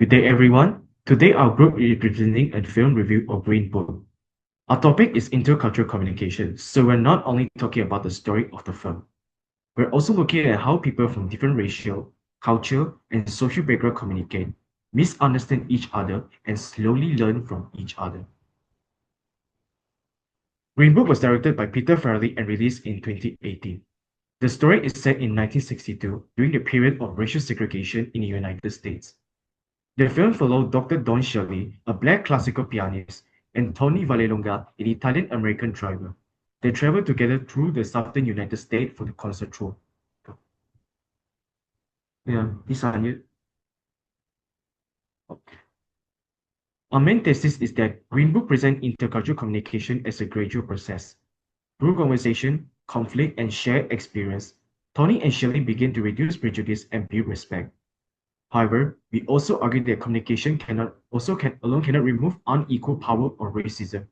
Good day, everyone. Today, our group is presenting a film review of Green Book. Our topic is intercultural communication, so we're not only talking about the story of the film, we're also looking at how people from different racial, culture, and social background communicate, misunderstand each other, and slowly learn from each other. Green Book was directed by Peter Farrelly and released in 2018. The story is set in 1962 during the period of racial segregation in the United States. The film followed Doctor Don Shirley, a black classical pianist, and Tony Vallelonga, an Italian-American driver. They traveled together through the southern United States for the concert tour. Yeah, this on you. Our main thesis is that Green Book presents intercultural communication as a gradual process. Through conversation, conflict, and shared experience, Tony and Shirley begin to reduce prejudice and build respect. However, we also argue that communication alone cannot remove unequal power or racism.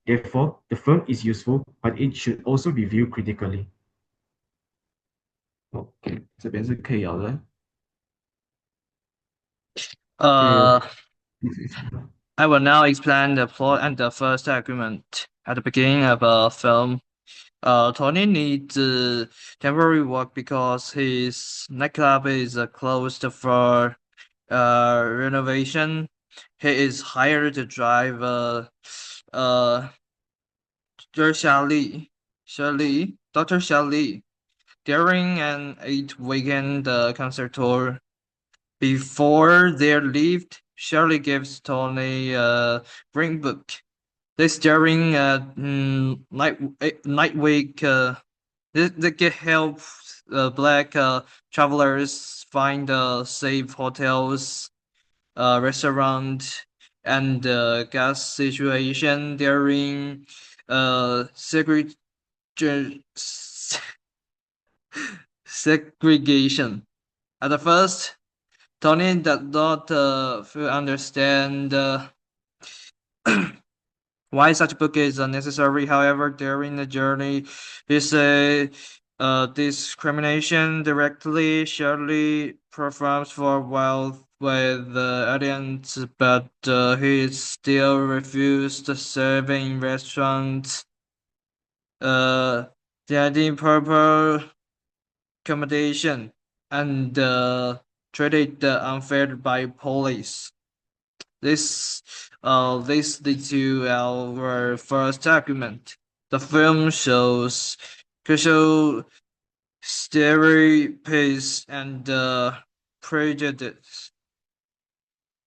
Therefore, the film is useful, but it should also be viewed critically. OK，这边是可以了的。Uh, 对，I will now explain the plot and the first argument. At the beginning of a film, Tony needs temporary work because his nightclub is closed for renovation. He is hired to drive uh, Dr. Shelley during an 8-weekend concert tour. Before their leave, Shirley gives Tony a green book. This during night week. They can help black travelers find safe hotels, restaurant, and gas situation during segregation. segregation. At the first, Tony does not fully understand why such book is necessary. However, during the journey, he say discrimination directly surely performs for wealth with the audience, but he still refused serving restaurants. The idea purple accommodation and treated unfair by police. This leads to our first argument. The film shows crucial stereotypes and prejudice.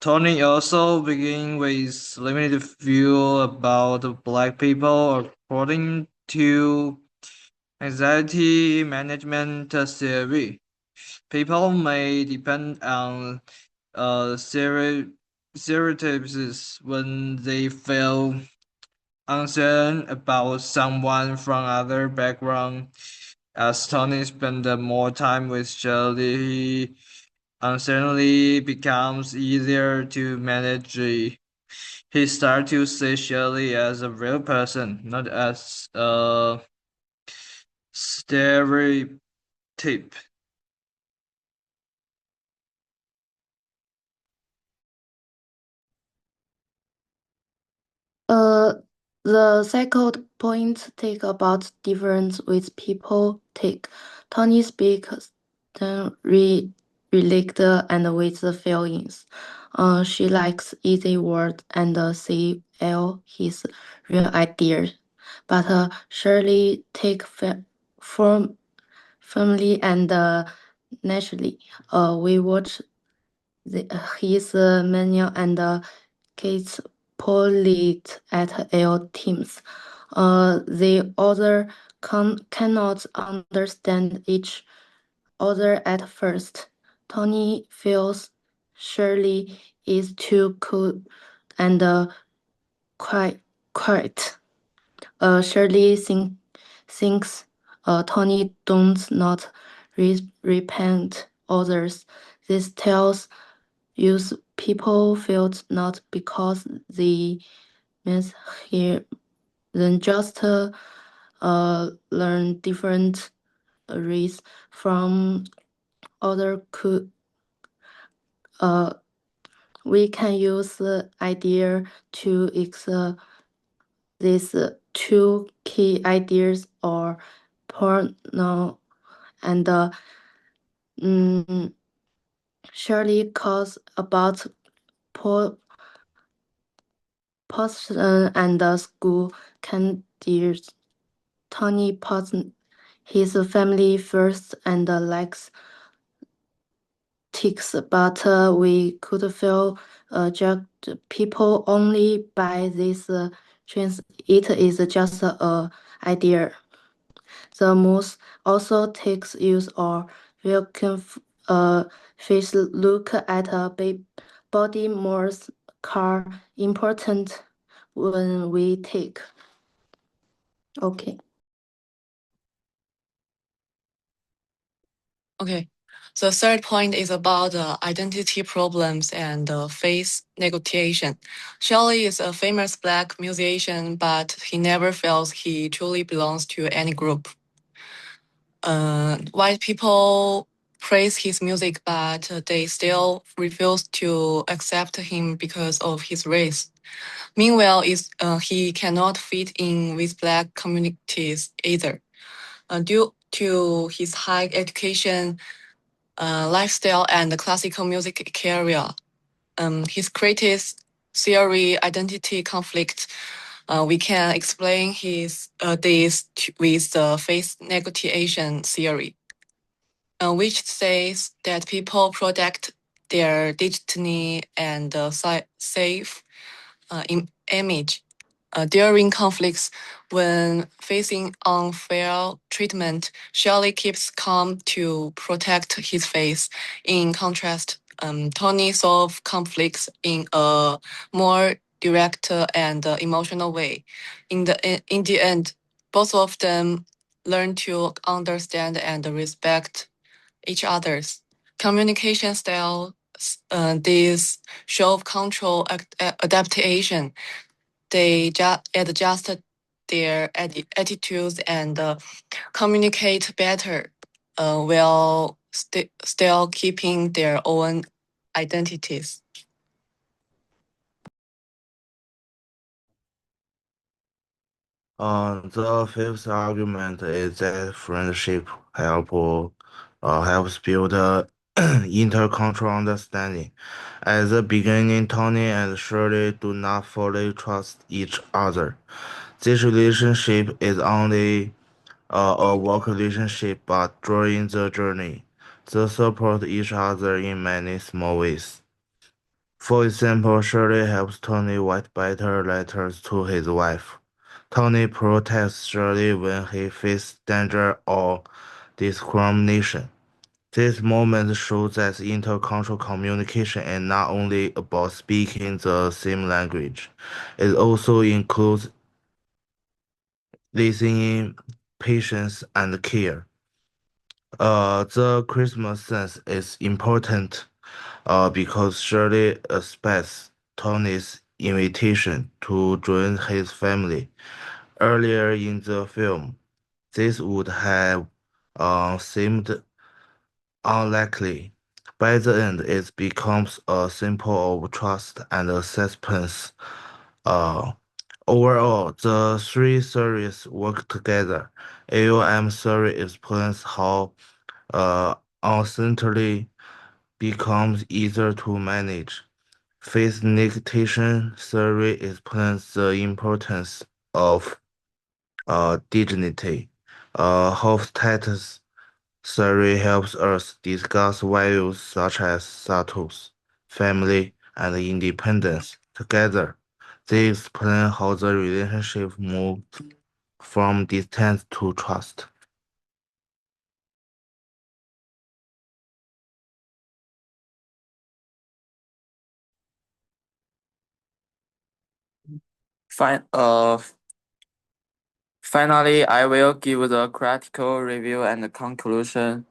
Tony also begins with limited view about black people according to anxiety management theory. People may depend on stereotypes when they feel uncertain about someone from other background. As Tony spends more time with Shirley, he uncertainty becomes easier to manage. He starts to see Shirley as a real person, not as a stereotype. Uh, the second point take about difference with people take. Tony speaks then relate and with the feelings. She likes easy words and say all his real ideas, but Shirley take form firmly and naturally. We watch his menu and gets polite at our teams. The other cannot understand each other at first. Tony feels Shirley is too cool and quiet. Shirley thinks Tony does not repent others. This tells use people felt not because they miss here then just learn different race from other could uh We can use the idea to these two key ideas or porno and Shirley calls about person and the school candidates. Tony puts his family first and likes ticks, but we could feel judge people only by this trends. It is just a idea. The moose also takes use or will fish look at a body more car important when we take. Okay. Okay. The third point is about identity problems and face negotiation. Shelley is a famous Black musician, but he never feels he truly belongs to any group. White people praise his music, but they still refuse to accept him because of his race. Meanwhile, he cannot fit in with Black communities either. Due to his high education, lifestyle, and classical music career, his creative theory identity conflict. We can explain this with the face negotiation theory, which says that people project their destiny and safe image during conflicts. When facing unfair treatment, Shelley keeps calm to protect his face. In contrast, Tony solves conflicts in a more direct and emotional way. In the end, both of them learn to understand and respect each other's communication style. These show control adaptation. They adjust their attitudes and communicate better, while still keeping their own identities. The fifth argument is that friendship helps build intercultural understanding. At the beginning, Tony and Shirley do not fully trust each other. This relationship is only a work relationship, but during the journey, they support each other in many small ways. For example, Shirley helps Tony write better letters to his wife. Tony protects Shirley when he faces danger or discrimination. This moment shows that intercultural communication is not only about speaking the same language. It also includes listening, patience, and care. The Christmas sense is important because Shirley accepts Tony's invitation to join his family. Earlier in the film, this would have seemed unlikely. By the end, it becomes a symbol of trust and acceptance. Uh, Overall, the three theories work together. AOM theory explains how uncertainty becomes easier to manage. Face negation theory explains the importance of dignity. Hofstadter's theory helps us discuss values such as status, family, and independence. Together, they explain how the relationship moved from distance to trust. Fine. Finally, I will give the critical review and conclusion.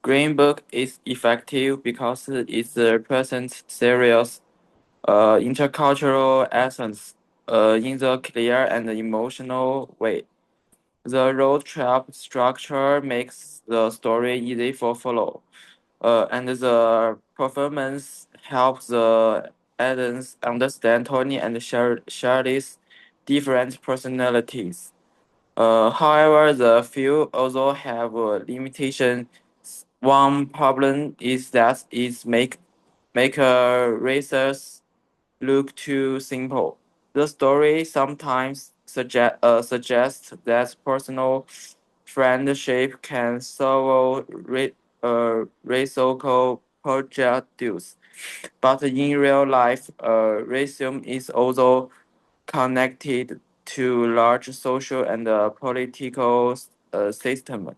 Green Book is effective because it represents serious intercultural essence in the clear and emotional way. The road trip structure makes the story easy for follow, and the performance helps the Adams understand Tony and Shirley's different personalities. However, the few also have limitations. One problem is that make racers look too simple. The story sometimes suggests that personal friendship can solve reciprocal projects, but in real life, racism is also connected to large social and political systems.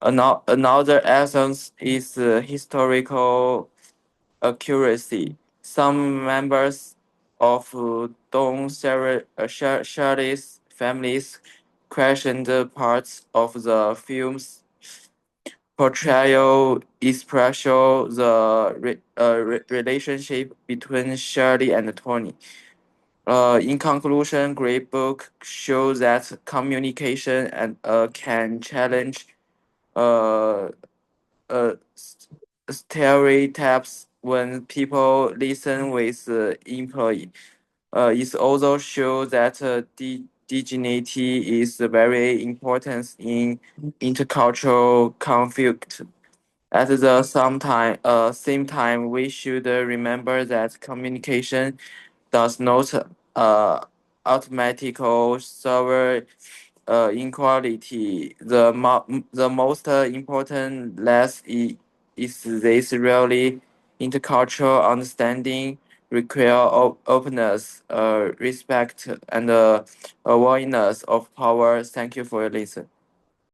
Another essence is historical accuracy. Some members of Shirley's families questioned parts of the film's portrayal, especially the relationship between Shirley and Tony. In conclusion, Great Book shows that communication and can challenge uh, uh, stereotypes when people listen with empathy. It also shows that dignity is very important in intercultural conflict. At the same time, we should remember that communication does not automatically solve inequality. The most important lesson is this really intercultural understanding require openness, respect, and awareness of power. Thank you for your listen.